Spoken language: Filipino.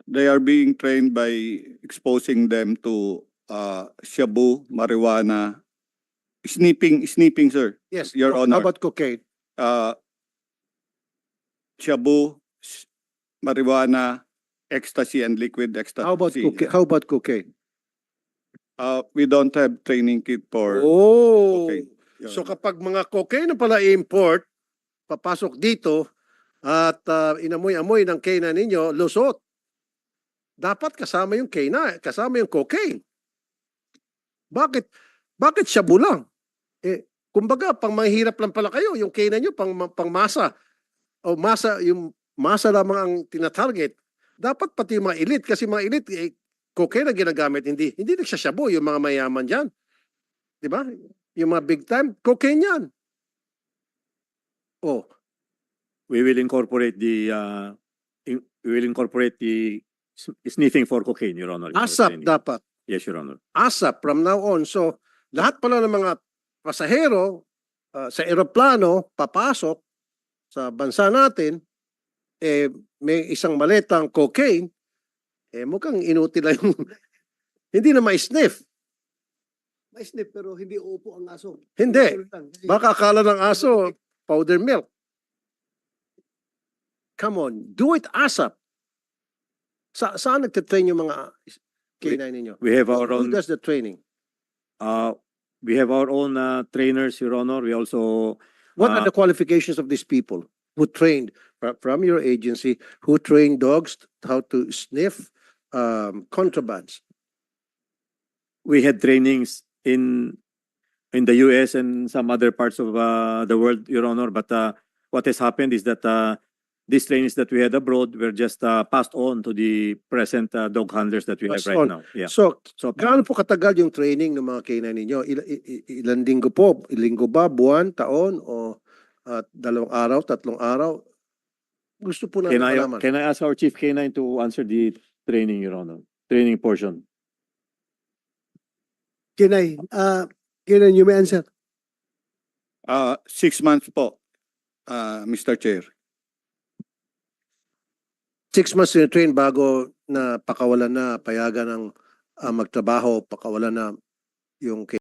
They are being trained by exposing them to shabu, marijuana, sniffing, sir. Yes. Your How Honor. about cocaine? Shabu, marijuana, ecstasy, and liquid ecstasy. How about cocaine? How about cocaine? We don't have training kit for Oh. cocaine. Your So Honor. kapag mga cocaine na pala import, papasok dito at inamoy-amoy ng K9 ninyo, lusot. Dapat kasama yung K9, kasama yung cocaine. Bakit? Bakit shabu lang? Kumbaga, pang mahirap lang pala kayo, yung K9 nyo, pang masa. O masa, yung masa lamang ang tinatarget. Dapat pati yung mga elite, kasi mga elite, cocaine na ginagamit, hindi nagsashabu yung mga mayaman dyan. Di ba? Yung mga big time, cocaine yan. Oh, we will incorporate the sniffing for cocaine, Your Honor. in our ASAP training. dapat. Yes, Your Honor. ASAP from now on. So, lahat pala ng mga pasahero sa eroplano, papasok sa bansa natin, may isang maletang cocaine, mukhang inutil lang yung, hindi na ma-sniff. Ma-sniff pero hindi uupo ang aso. Hindi. Tulog lang. Kasi Baka akala ng aso, powder milk. Come on, do it ASAP. Saan nagtitrain yung mga K9 ninyo? We have our Who own. does the training? We have our own trainers, Your Honor. We also. What are the qualifications of these people who trained from your agency, who trained dogs how to sniff contrabands? We had trainings in the US and some other parts of the world, Your Honor. But what has happened is that these trainings that we had abroad were just passed on to the present dog handlers that we have Passed right on. now. Yeah. So, So gaano po katagal yung training ng mga K9 ninyo? Ilan linggo po? Linggo ba? Buwan? Taon? O 2 araw? 3 araw? Gusto po natin malaman. can I ask our Chief K9 to answer the training, Your Honor? Training portion. Kinay, Kinay, you may answer. 6 months po, Mr. Chair. 6 months train bago na pakawalan na, payagan ng magtrabaho, pakawalan na yung